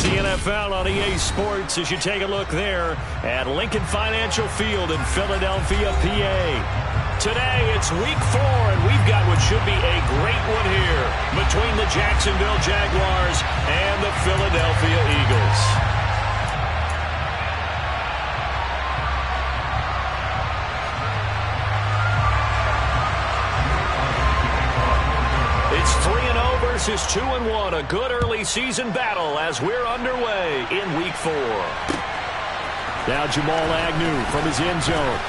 It's the NFL on EA Sports as you take a look there at Lincoln Financial Field in Philadelphia, PA. Today, it's week 4, and we've got what should be a great one here between the Jacksonville Jaguars and the Philadelphia Eagles. It's 3-0 versus 2-1, a good early season battle as we're underway in week 4. Now Jamal Agnew from his end zone.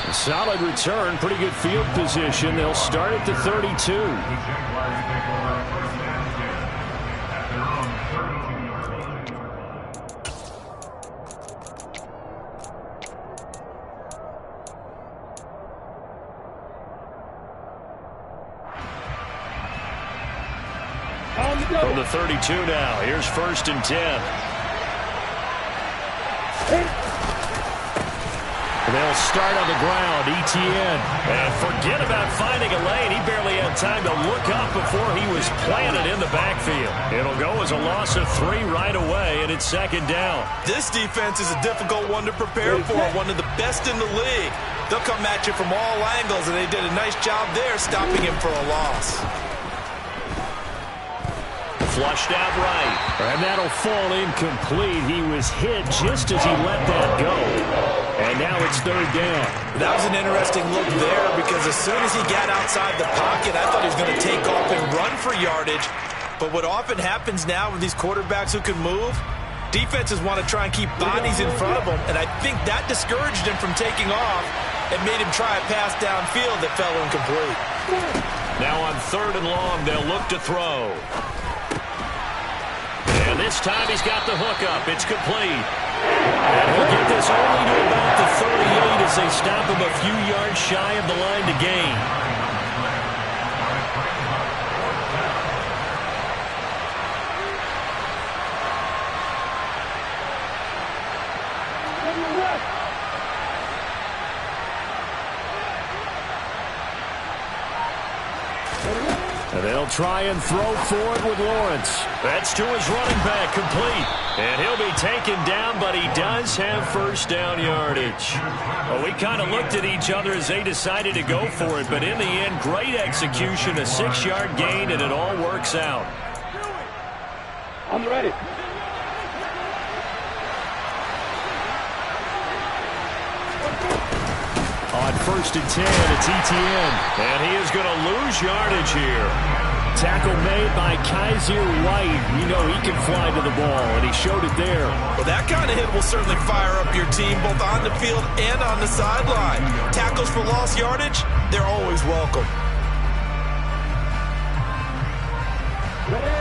A solid return, pretty good field position. They'll start at the 32. From the 32 now, here's 1st and 10. They'll start on the ground, Etienne. And forget about finding a lane. He barely had time to look up before he was planted in the backfield. It'll go as a loss of 3 right away, and it's 2nd down. This defense is a difficult one to prepare for, one of the best in the league. They'll come at you from all angles, and they did a nice job there stopping him for a loss. Flushed out right, and that'll fall incomplete. He was hit just as he let that go. And now it's 3rd down. That was an interesting look there because as soon as he got outside the pocket, I thought he was going to take off and run for yardage. But what often happens now with these quarterbacks who can move, defenses want to try and keep bodies in front of them, and I think that discouraged him from taking off and made him try a pass downfield that fell incomplete. Now on 3rd and long, they'll look to throw. And this time he's got the hookup. It's complete. And he'll get this only to about the 38 as they stop him a few yards shy of the line to gain. And they'll try and throw for it with Lawrence. That's to his running back, complete. And he'll be taken down, but he does have 1st down yardage. Well, we kind of looked at each other as they decided to go for it, but in the end, great execution, a 6-yard gain, and it all works out. I'm ready. On 1st and 10, it's Etienne. And he is going to lose yardage here. Tackle made by Kaiser White. We know he can fly to the ball, and he showed it there. Well, that kind of hit will certainly fire up your team, both on the field and on the sideline. Tackles for lost yardage, they're always welcome.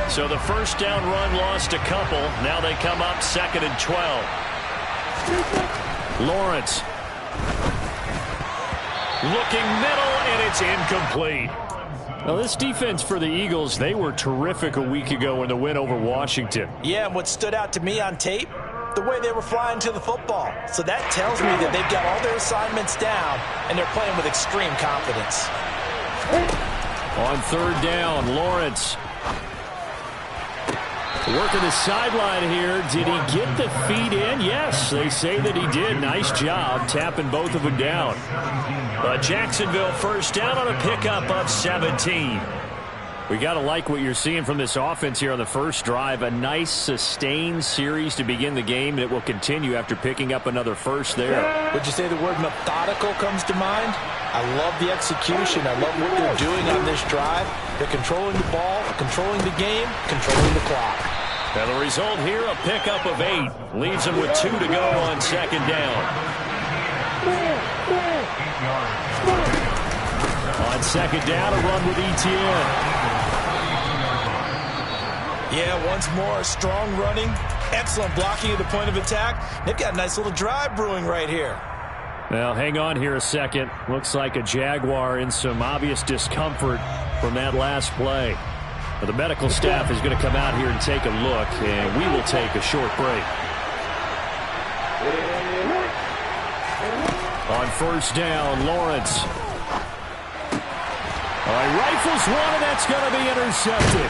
So the 1st down run lost a couple. Now they come up 2nd and 12. Lawrence. Looking middle, and it's incomplete. Well, this defense for the Eagles, they were terrific a week ago in the win over Washington. Yeah, and what stood out to me on tape, the way they were flying to the football. So that tells me that they've got all their assignments down, and they're playing with extreme confidence. On 3rd down, Lawrence. Working the sideline here. Did he get the feet in? Yes, they say that he did. Nice job tapping both of them down. But Jacksonville 1st down on a pickup of 17. We got to like what you're seeing from this offense here on the first drive. A nice sustained series to begin the game that will continue after picking up another first there. Would you say the word methodical comes to mind? I love the execution. I love what they're doing on this drive. They're controlling the ball, controlling the game, controlling the clock. And the result here, a pickup of 8. Leaves them with 2 to go on 2nd down. On 2nd down, a run with Etienne. Yeah, once more, strong running, excellent blocking at the point of attack. They've got a nice little drive brewing right here. Well, hang on here a second. Looks like a Jaguar in some obvious discomfort from that last play. Well, the medical staff is going to come out here and take a look, and we will take a short break. On 1st down, Lawrence. All right, rifles one, and that's going to be intercepted.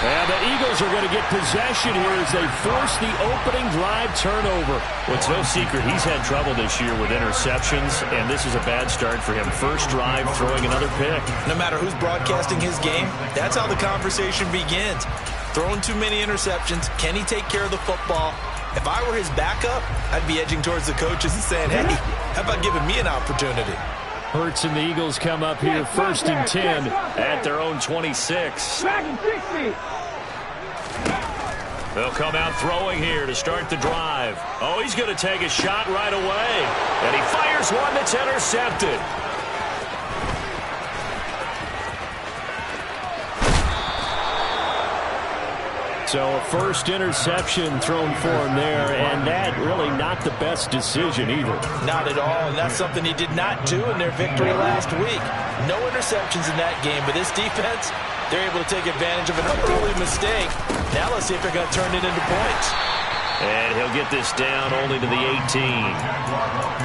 And the Eagles are going to get possession here as they force the opening drive turnover. Well, it's no secret he's had trouble this year with interceptions, and this is a bad start for him. First drive, throwing another pick. No matter who's broadcasting his game, that's how the conversation begins. Throwing too many interceptions. Can he take care of the football? If I were his backup, I'd be edging towards the coaches and saying, hey, how about giving me an opportunity? Hurts and the Eagles come up here 1st and 10 at their own 26. They'll come out throwing here to start the drive. Oh, he's going to take a shot right away. And he fires one that's intercepted. So a first interception thrown for him there, and that really not the best decision either. Not at all, and that's something he did not do in their victory last week. No interceptions in that game, but this defense, they're able to take advantage of an early mistake. Now let's see if they're going to turn it into points. And he'll get this down only to the 18.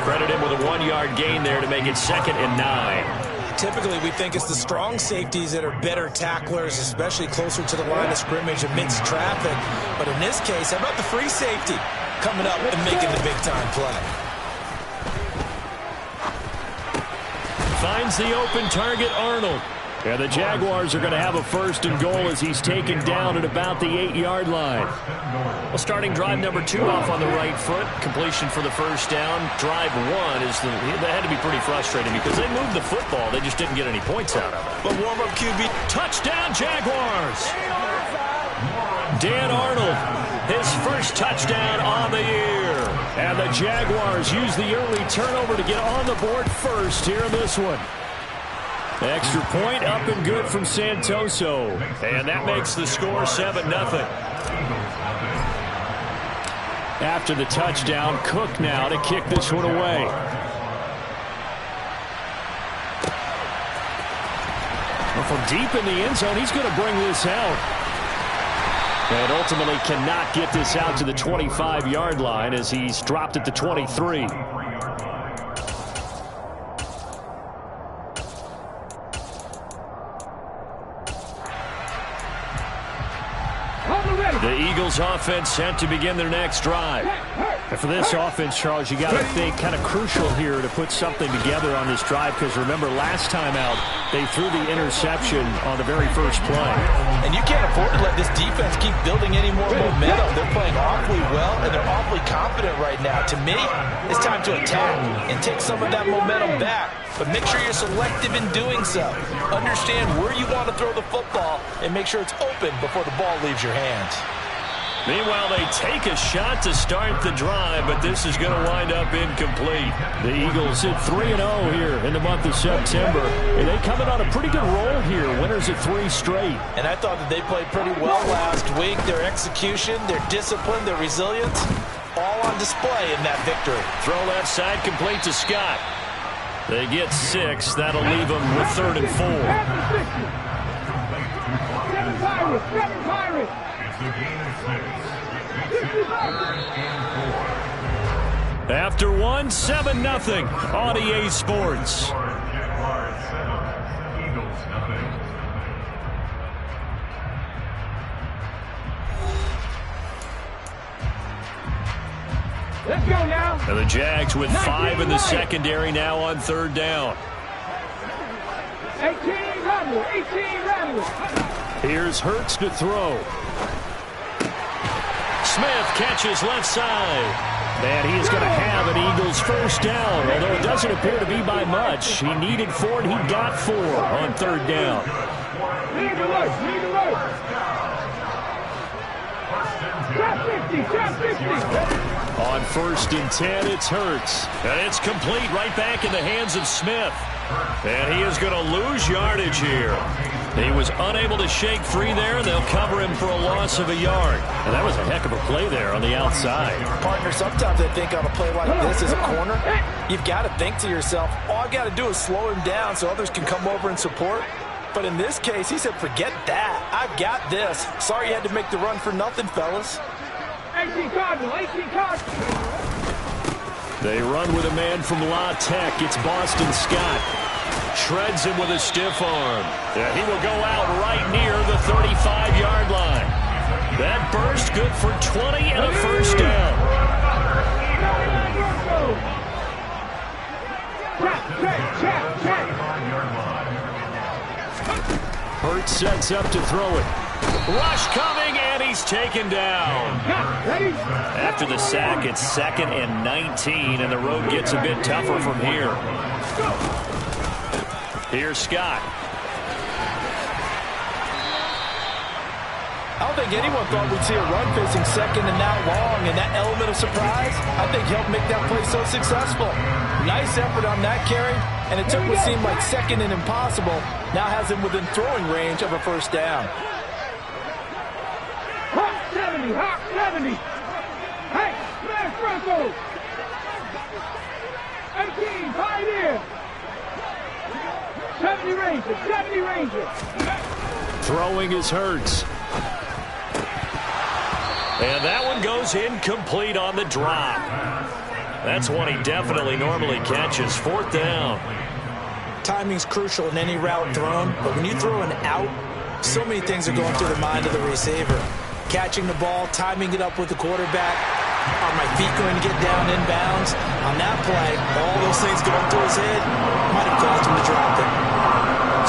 Credit him with a 1-yard gain there to make it 2nd and 9. Typically, we think it's the strong safeties that are better tacklers, especially closer to the line of scrimmage amidst traffic. But in this case, how about the free safety coming up and making the big-time play? Finds the open target, Arnold. And the Jaguars are going to have a 1st and goal as he's taken down at about the 8-yard line. Well, starting drive number 2 off on the right foot. Completion for the first down. Drive 1 is that had to be pretty frustrating because they moved the football. They just didn't get any points out of it. But warm-up QB. Touchdown, Jaguars! Dan Arnold, his first touchdown on the year. And the Jaguars use the early turnover to get on the board first here in this one. Extra point up and good from Santoso. And that makes the score 7-0. After the touchdown, Cook now to kick this one away. Well, from deep in the end zone, he's going to bring this out. And ultimately cannot get this out to the 25-yard line as he's dropped at the 23. The Eagles offense set to begin their next drive. And for this offense, Charles, you got to think kind of crucial here to put something together on this drive because remember last time out they threw the interception on the very first play. And you can't afford to let this defense keep building any more momentum. They're playing awfully well and they're awfully confident right now. To me, it's time to attack and take some of that momentum back. But make sure you're selective in doing so. Understand where you want to throw the football and make sure it's open before the ball leaves your hands. Meanwhile, they take a shot to start the drive, but this is going to wind up incomplete. The Eagles hit 3-0 here in the month of September, and they come in on a pretty good roll here. Winners of 3 straight. And I thought that they played pretty well last week. Their execution, their discipline, their resilience, all on display in that victory. Throw left side complete to Scott. They get 6. That'll leave them with 3rd and 4. After 1, 7-0 on EA Sports. Let's go now. And the Jags with 5 in the secondary now on 3rd down. 18 Rebels. Here's Hurts to throw. Smith catches left side. And he is going to have an Eagles first down, although it doesn't appear to be by much. He needed 4, and he got 4 on 3rd down. Lead the way. Trap 50. On 1st and 10, it's Hurts. And it's complete right back in the hands of Smith. And he is going to lose yardage here. He was unable to shake free there. They'll cover him for a loss of a yard. And that was a heck of a play there on the outside. Partner, sometimes I think on a play like this as a corner, you've got to think to yourself, all I got to do is slow him down so others can come over and support. But in this case, he said, forget that. I've got this. Sorry you had to make the run for nothing, fellas. 18 Cardinal. They run with a man from La Tech. It's Boston Scott. shreds him with a stiff arm. Yeah, he will go out right near the 35-yard line. That burst good for 20 and a first down. Hurts sets up to throw it. Rush coming, and he's taken down. After the sack, it's 2nd and 19, and the road gets a bit tougher from here. Here's Scott. I don't think anyone thought we'd see a run facing 2nd and now long, and that element of surprise, I think, helped make that play so successful. Nice effort on that carry, and it took what seemed like 2nd and impossible, now has him within throwing range of a first down. Hawk 70, Hawk 70. Hey, smash Bronco. 18, Pioneer. 70 Ranger, 70 Ranger. Throwing is Hurts. And that one goes incomplete on the drop. That's one he definitely normally catches. 4th down. Timing's crucial in any route thrown, but when you throw an out, so many things are going through the mind of the receiver. Catching the ball, timing it up with the quarterback. Are my feet going to get down inbounds? On that play, all those things going through his head might have caused him to drop it.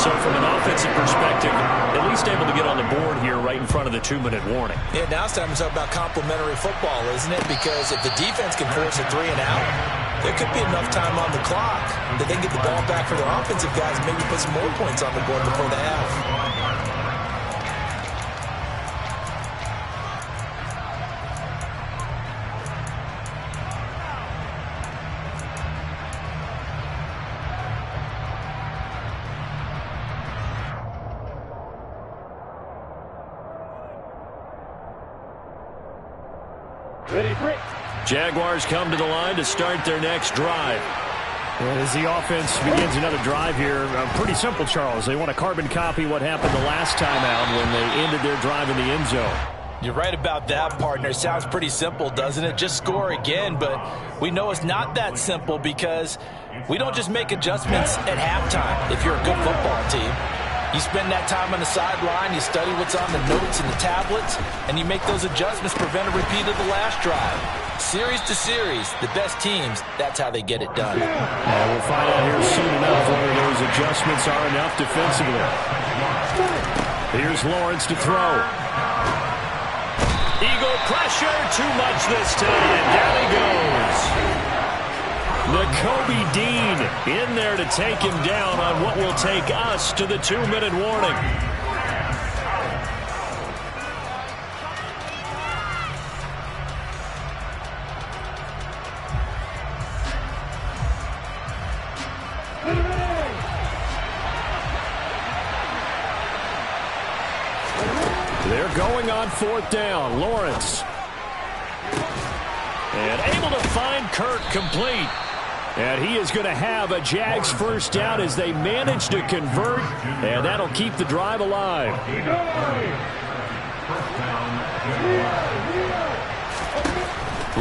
So from an offensive perspective, at least able to get on the board here right in front of the 2-minute warning. Yeah, now it's time to talk about complementary football, isn't it? Because if the defense can force a 3 and out, there could be enough time on the clock that they can get the ball back for their offensive guys and maybe put some more points on the board before the half. Jaguars come to the line to start their next drive. And as the offense begins another drive here, pretty simple, Charles. They want to carbon copy what happened the last time out when they ended their drive in the end zone. You're right about that, partner. Sounds pretty simple, doesn't it? Just score again, but we know it's not that simple because we don't just make adjustments at halftime if you're a good football team. You spend that time on the sideline, you study what's on the notes and the tablets, and you make those adjustments to prevent a repeat of the last drive. Series to series, the best teams, that's how they get it done. We'll find out here soon enough whether those adjustments are enough defensively. Here's Lawrence to throw. Eagle pressure, too much this time. Down he goes. Nakobe Dean in there to take him down on what will take us to the 2-minute warning. They're going on 4th down. Lawrence. And able to find Kirk complete. And he is going to have a Jags first down as they manage to convert. And that'll keep the drive alive.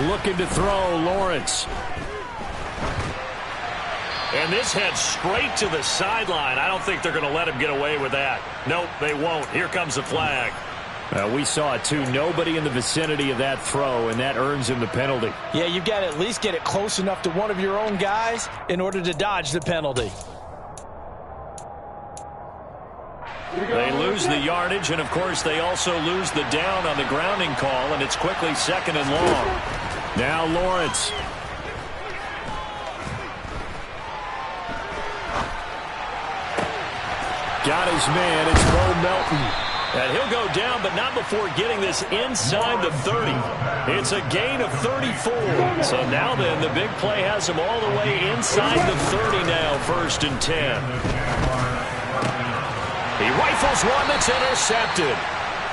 Looking to throw, Lawrence. And this heads straight to the sideline. I don't think they're going to let him get away with that. Nope, they won't. Here comes the flag. We saw it, too. Nobody in the vicinity of that throw, and that earns him the penalty. Yeah, you've got to at least get it close enough to one of your own guys in order to dodge the penalty. They lose the yardage, and, of course, they also lose the down on the grounding call, and it's quickly 2nd and long. Now Lawrence. Got his man. It's Bo Melton. And he'll go down, but not before getting this inside the 30. It's a gain of 34. So now then, the big play has him all the way inside the 30 now, 1st and 10. He rifles one that's intercepted.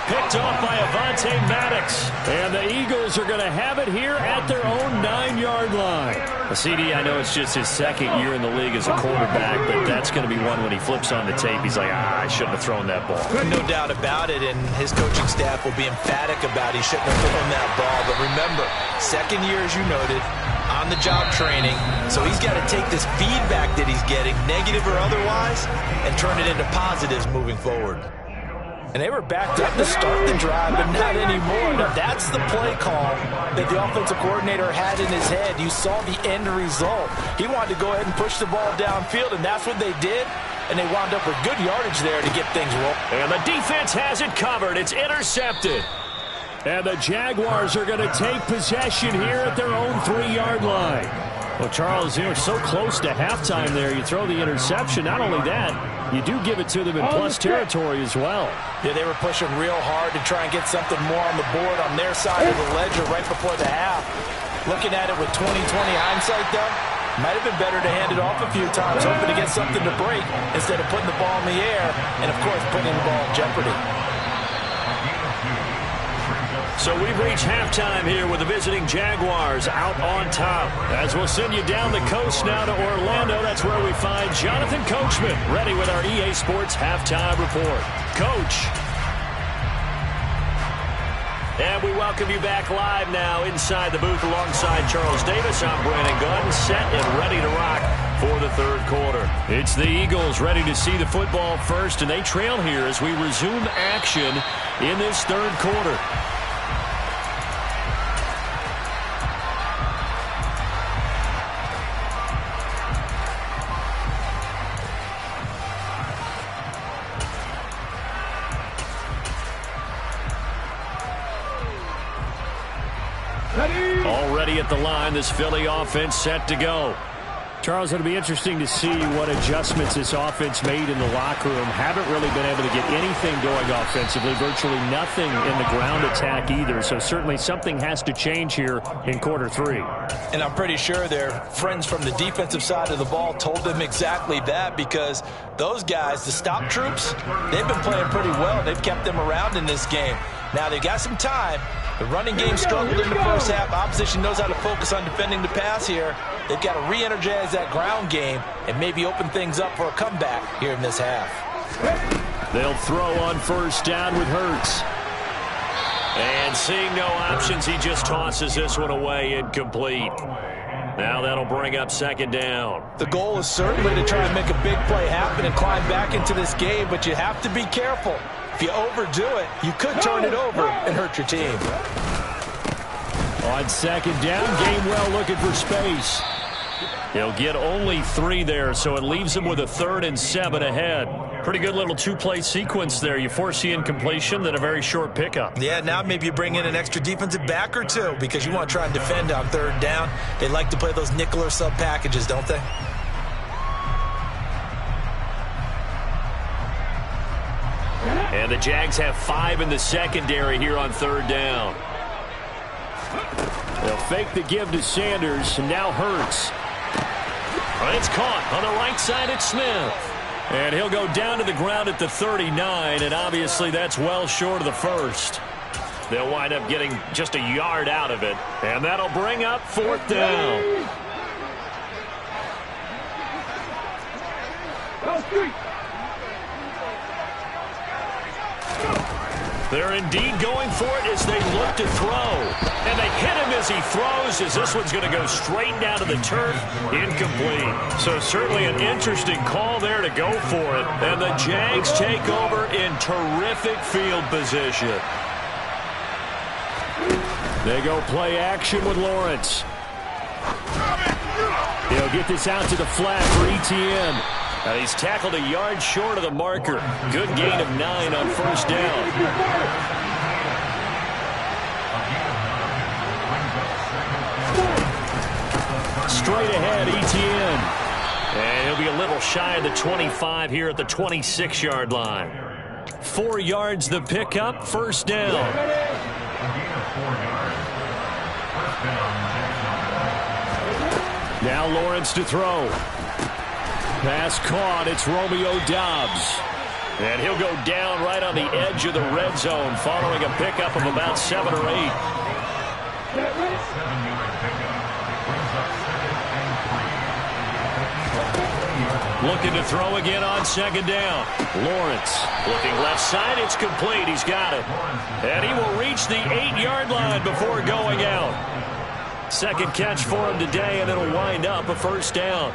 Picked off by Avonte Maddox. And the Eagles are going to have it here at their own 9-yard line. CD, I know it's just his 2nd year in the league as a quarterback, but that's going to be one when he flips on the tape. He's like, I shouldn't have thrown that ball. No doubt about it, and his coaching staff will be emphatic about he shouldn't have thrown that ball. But remember, 2nd year, as you noted, on on-the-job training. So he's got to take this feedback that he's getting, negative or otherwise, and turn it into positives moving forward. And they were backed up to start the drive, but not anymore. Now, that's the play call that the offensive coordinator had in his head. You saw the end result. He wanted to go ahead and push the ball downfield, and that's what they did. And they wound up with good yardage there to get things rolling. And the defense has it covered. It's intercepted. And the Jaguars are going to take possession here at their own 3-yard line. Well, Charles, they were so close to halftime there. You throw the interception. Not only that, you do give it to them in plus territory as well. Yeah, they were pushing real hard to try and get something more on the board on their side of the ledger right before the half. Looking at it with 20/20 hindsight, though, might have been better to hand it off a few times, hoping to get something to break instead of putting the ball in the air and, of course, putting the ball in jeopardy. So we've reached halftime here with the visiting Jaguars out on top. As we'll send you down the coast now to Orlando, that's where we find Jonathan Coachman ready with our EA Sports Halftime Report. Coach. And we welcome you back live now inside the booth alongside Charles Davis. I'm Brandon Gunn, set and ready to rock for the third quarter. It's the Eagles ready to see the football first, and they trail here as we resume action in this third quarter. Already at the line, this Philly offense set to go. Charles, it'll be interesting to see what adjustments this offense made in the locker room. Haven't really been able to get anything going offensively, virtually nothing in the ground attack either. So certainly something has to change here in quarter 3. And I'm pretty sure their friends from the defensive side of the ball told them exactly that, because those guys, the stop troops, they've been playing pretty well. They've kept them around in this game. Now they've got some time. The running game struggled in the first half. Opposition knows how to focus on defending the pass here. They've got to re-energize that ground game and maybe open things up for a comeback here in this half. They'll throw on first down with Hurts. And seeing no options, he just tosses this one away, incomplete. Now that'll bring up second down. The goal is certainly to try and make a big play happen and climb back into this game, but you have to be careful. If you overdo it, you could turn it over and hurt your team. On second down, Gainwell looking for space. He'll get only 3 there, so it leaves him with a 3rd and 7 ahead. Pretty good little 2-play sequence there. You force the incompletion, then a very short pickup. Yeah, now maybe you bring in an extra defensive back or 2 because you want to try and defend on 3rd down. They like to play those nickel or sub packages, don't they? And the Jags have 5 in the secondary here on 3rd down. They'll fake the give to Sanders, and now Hurts. It's caught on the right side at Smith. And he'll go down to the ground at the 39, and obviously that's well short of the first. They'll wind up getting just a yard out of it, and that'll bring up 4th down. They're indeed going for it as they look to throw. And they hit him as he throws, as this one's going to go straight down to the turf. Incomplete. So certainly an interesting call there to go for it. And the Jags take over in terrific field position. They go play action with Lawrence. He'll get this out to the flat for ETN. He's tackled a yard short of the marker. Good gain of 9 on first down. Straight ahead, ETN. And he'll be a little shy of the 25 here at the 26-yard line. 4 yards the pickup, first down. Now Lawrence to throw. Pass caught. It's Romeo Doubs. And he'll go down right on the edge of the red zone following a pickup of about 7 or 8. Looking to throw again on second down. Lawrence looking left side. It's complete. He's got it. And he will reach the 8-yard line before going out. Second catch for him today, and it'll wind up a first down.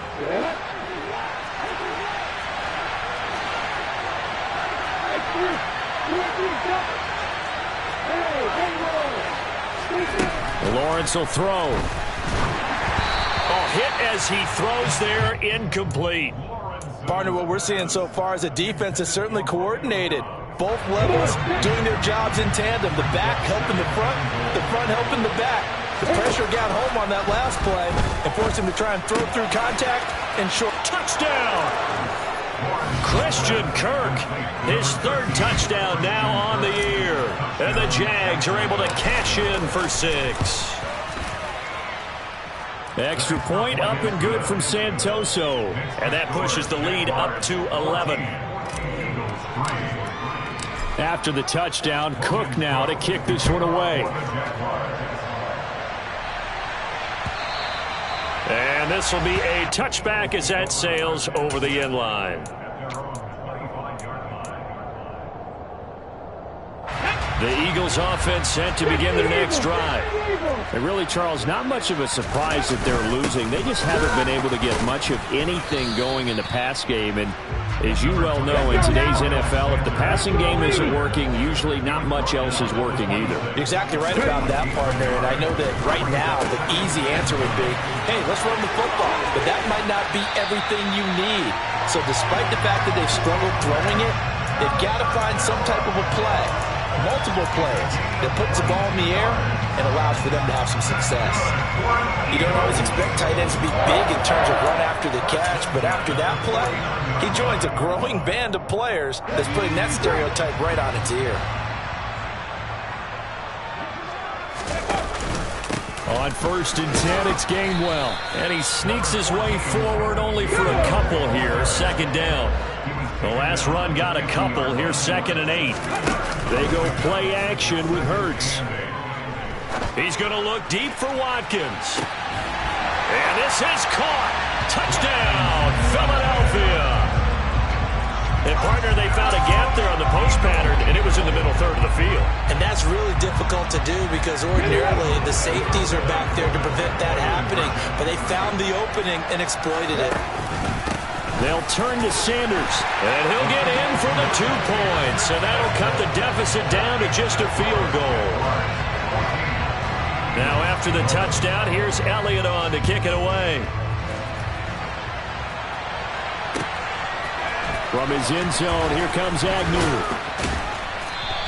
Lawrence will throw. Oh, hit as he throws there, incomplete. Partner, what we're seeing so far is the defense is certainly coordinated. Both levels doing their jobs in tandem. The back helping the front helping the back. The pressure got home on that last play and forced him to try and throw through contact and short. Touchdown! Christian Kirk, his third touchdown now on the year. And the Jags are able to cash in for 6. Extra point up and good from Santoso. And that pushes the lead up to 11. After the touchdown, Cook now to kick this one away. And this will be a touchback as that sails over the end line. The Eagles offense set to begin their next drive. And really, Charles, not much of a surprise that they're losing. They just haven't been able to get much of anything going in the pass game. And as you well know, in today's NFL, if the passing game isn't working, usually not much else is working either. You're exactly right about that, partner. And I know that right now the easy answer would be, hey, let's run the football. But that might not be everything you need. So despite the fact that they've struggled throwing it, they've got to find some type of a play. Multiple plays that puts the ball in the air and allows for them to have some success. You don't always expect tight ends to be big in terms of run after the catch, but after that play, he joins a growing band of players that's putting that stereotype right on its ear. On 1st and 10, it's Gainwell. And he sneaks his way forward only for a couple here. Second down. The last run got a couple. Here's 2nd and 8. They go play action with Hurts. He's going to look deep for Watkins. And this is caught. Touchdown, Philadelphia. And, partner, they found a gap there on the post pattern, and it was in the middle third of the field. And that's really difficult to do because ordinarily the safeties are back there to prevent that happening. But they found the opening and exploited it. They'll turn to Sanders, and he'll get in for the 2 points, and that'll cut the deficit down to just a field goal. Now after the touchdown, here's Elliott on to kick it away. From his end zone, here comes Agnew.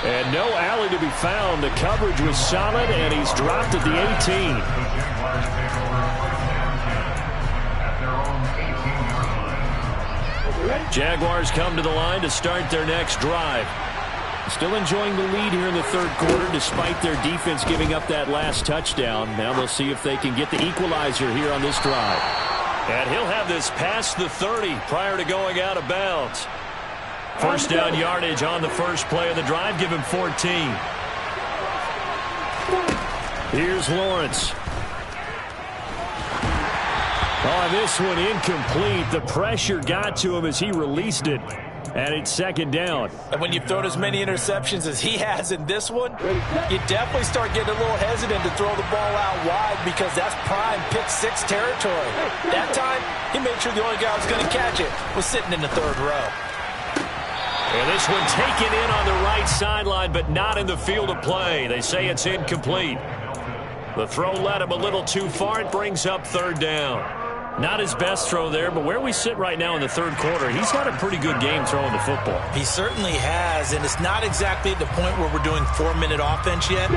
And no alley to be found. The coverage was solid, and he's dropped at the 18. Jaguars come to the line to start their next drive. Still enjoying the lead here in the third quarter despite their defense giving up that last touchdown. Now they'll see if they can get the equalizer here on this drive. And he'll have this past the 30 prior to going out of bounds. First down yardage on the first play of the drive. Give him 14. Here's Lawrence. Oh, this one incomplete. The pressure got to him as he released it. And it's 2nd down. And when you've thrown as many interceptions as he has in this one, you definitely start getting a little hesitant to throw the ball out wide because that's prime pick 6 territory. That time, he made sure the only guy who was going to catch it was sitting in the 3rd row. And this one taken in on the right sideline, but not in the field of play. They say it's incomplete. The throw led him a little too far. It brings up 3rd down. Not his best throw there, but where we sit right now in the third quarter, he's got a pretty good game throwing the football. He certainly has, and it's not exactly at the point where we're doing 4-minute offense yet,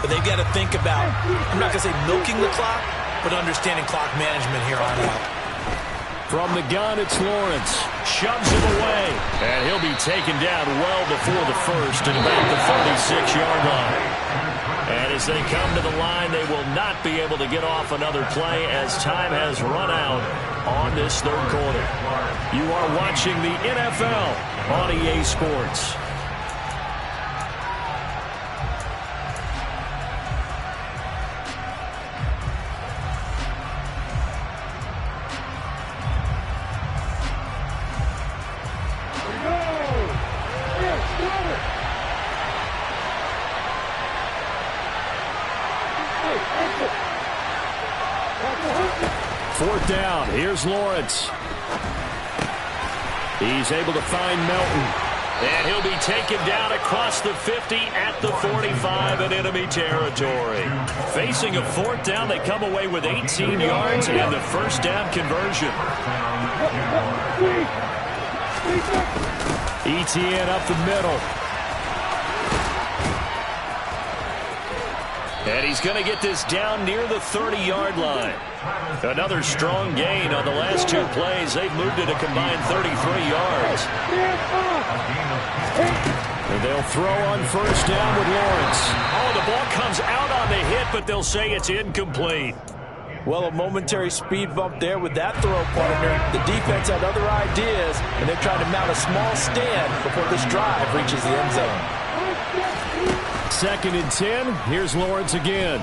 but they've got to think about, I'm not going to say milking the clock, but understanding clock management here on out. From the gun, it's Lawrence. Shoves him away, and he'll be taken down well before the first at about the 36-yard line. And as they come to the line, they will not be able to get off another play as time has run out on this third quarter. You are watching the NFL on EA Sports. 4th down. Here's Lawrence. He's able to find Melton. And he'll be taken down across the 50 at the 45 in enemy territory. Facing a 4th down, they come away with 18 yards and the first down conversion. Etienne up the middle. And he's going to get this down near the 30-yard line. Another strong gain on the last 2 plays. They've moved it a combined 33 yards. And they'll throw on 1st down with Lawrence. Oh, the ball comes out on the hit, but they'll say it's incomplete. Well, a momentary speed bump there with that throw, partner. The defense had other ideas, and they're trying to mount a small stand before this drive reaches the end zone. 2nd and 10. Here's Lawrence again.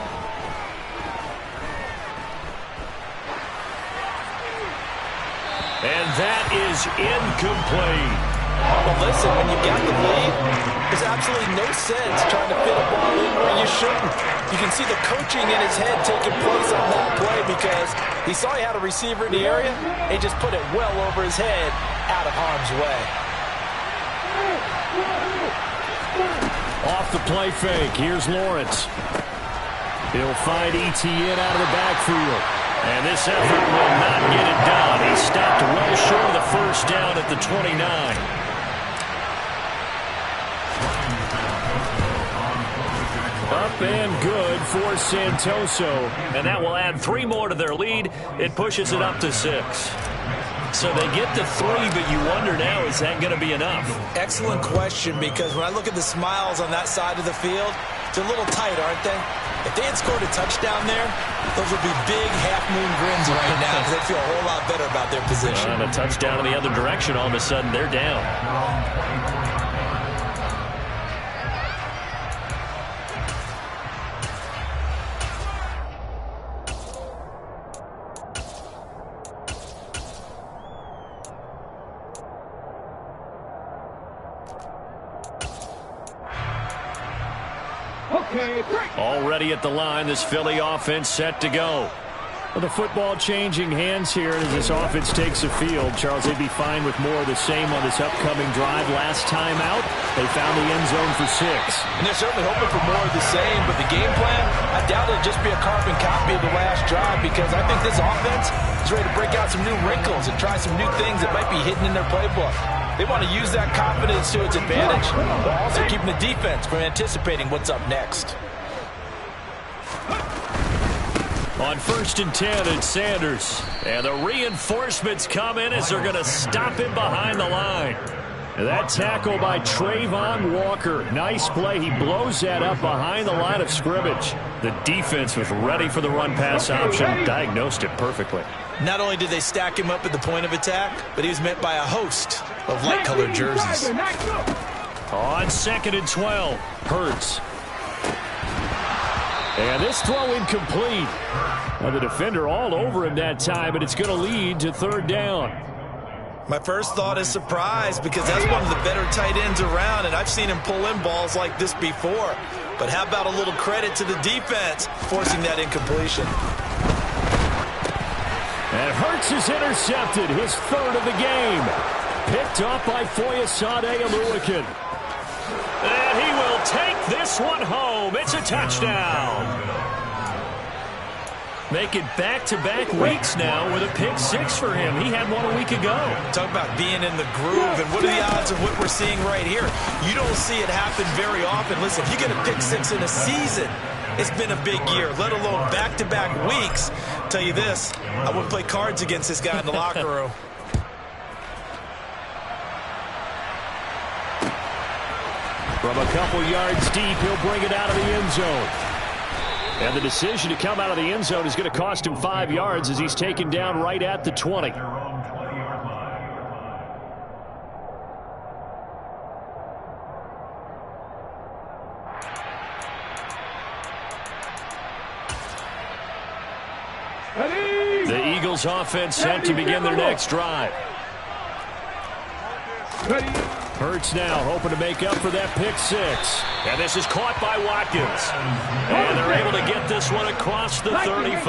And that is incomplete. Well, listen, when you got the lead, there's absolutely no sense trying to fit a ball in where you shouldn't. You can see the coaching in his head taking place on that play because he saw he had a receiver in the area and just put it well over his head out of harm's way. Off the play fake. Here's Lawrence. He'll find Etienne out of the backfield. And this effort will not get it done. He stopped well short of the first down at the 29. Up and good for Santoso. And that will add 3 more to their lead. It pushes it up to 6. So they get to 3, but you wonder now, is that going to be enough? Excellent question, because when I look at the smiles on that side of the field, they're a little tight, aren't they? If they had scored a touchdown there, those would be big half-moon grins right now because they feel a whole lot better about their position. And a touchdown in the other direction, all of a sudden they're down. Already at the line, this Philly offense set to go. Well, the football changing hands here as this offense takes the field. Charles, they'd be fine with more of the same on this upcoming drive. Last time out, they found the end zone for 6. And they're certainly hoping for more of the same, but the game plan, I doubt it'll just be a carbon copy of the last drive because I think this offense is ready to break out some new wrinkles and try some new things that might be hidden in their playbook. They want to use that confidence to its advantage, while also keeping the defense from anticipating what's up next. On 1st and 10, it's Sanders. And the reinforcements come in as they're going to stop him behind the line. And that tackle by Trayvon Walker. Nice play. He blows that up behind the line of scrimmage. The defense was ready for the run-pass option. Diagnosed it perfectly. Not only did they stack him up at the point of attack, but he was met by a host of light-colored jerseys. On 2nd and 12, Hurts. And this throw incomplete. Well, the defender all over him that time, but it's going to lead to 3rd down. My first thought is surprise because that's one of the better tight ends around, and I've seen him pull in balls like this before. But how about a little credit to the defense forcing that incompletion? And Hurts is intercepted, his 3rd of the game. Picked up by Foyesade Oluwakin. And he will take this one home. It's a touchdown. Make it back-to-back weeks now with a pick 6 for him. He had one a week ago. Talk about being in the groove, and what are the odds of what we're seeing right here? You don't see it happen very often. Listen, if you get a pick 6 in a season, it's been a big year, let alone back-to-back weeks. Tell you this, I wouldn't play cards against this guy in the locker room. From a couple yards deep, he'll bring it out of the end zone. And the decision to come out of the end zone is going to cost him 5 yards as he's taken down right at the 20. The Eagles offense set to begin their next drive. Hurts now hoping to make up for that pick 6. And this is caught by Watkins. And they're able to get this one across the 35.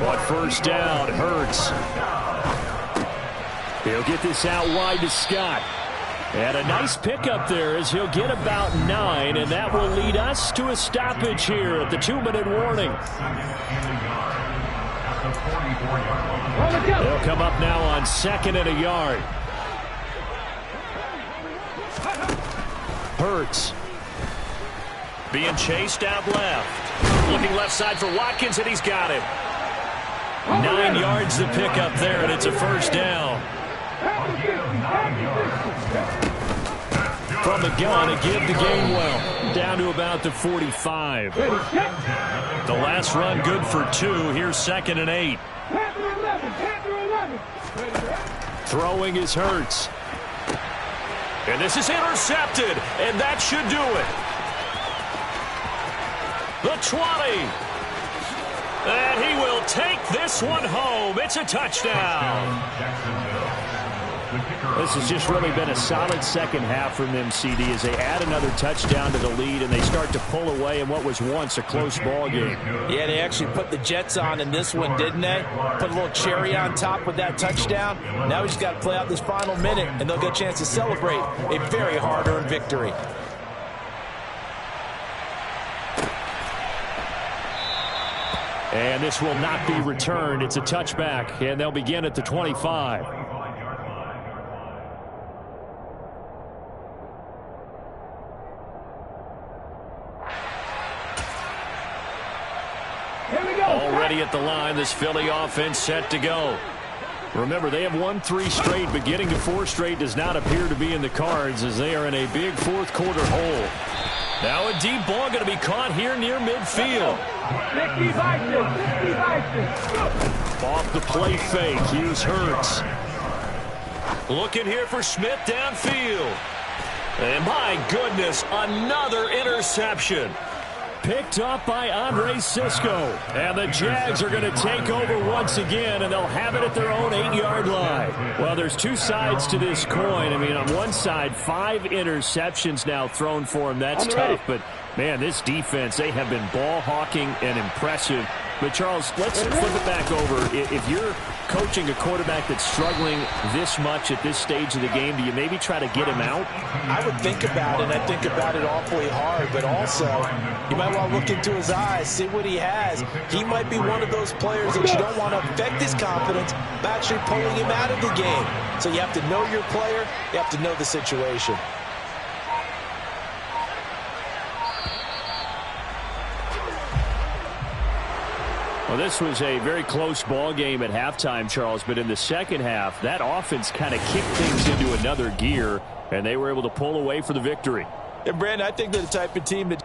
On first down, Hurts. He'll get this out wide to Scott. And a nice pickup there as he'll get about 9, and that will lead us to a stoppage here at the 2-minute warning. They'll come up now on 2nd and a yard. Hurts. Being chased out left. Looking left side for Watkins, and he's got it. 9 yards to pick up there, and it's a first down. From the gun to give the Gainwell. Down to about the 45. The last run good for 2. Here's 2nd and 8. Throwing is Hurts. And this is intercepted, and that should do it. The 20. And he will take this one home. It's a touchdown. This has just really been a solid second half from them, CD, as they add another touchdown to the lead and they start to pull away in what was once a close ball game. Yeah, they actually put the Jets on in this one, didn't they? Put a little cherry on top with that touchdown. Now we just got to play out this final minute, and they'll get a chance to celebrate a very hard-earned victory. And this will not be returned. It's a touchback, and they'll begin at the 25. Already at the line, this Philly offense set to go. Remember, they have won 3 straight, but getting to 4 straight does not appear to be in the cards as they are in a big fourth-quarter hole. Now a deep ball going to be caught here near midfield. Off the play fake, here's Hurts. Looking here for Smith downfield. And my goodness, another interception. Picked up by Andre Sisco. And the Jags are going to take over once again, and they'll have it at their own 8-yard line. Well, there's 2 sides to this coin. I mean, on one side, 5 interceptions now thrown for him. That's tough. But, man, this defense, they have been ball hawking and impressive. But, Charles, let's flip it back over. If you're coaching a quarterback that's struggling this much at this stage of the game, do you maybe try to get him out? I would think about it, and I think about it awfully hard. But also, you might want to look into his eyes, see what he has. He might be one of those players that you don't want to affect his confidence by actually pulling him out of the game. So you have to know your player. You have to know the situation. Well, this was a very close ball game at halftime, Charles, but in the second half, that offense kind of kicked things into another gear, and they were able to pull away for the victory. And, Brandon, I think they're the type of team that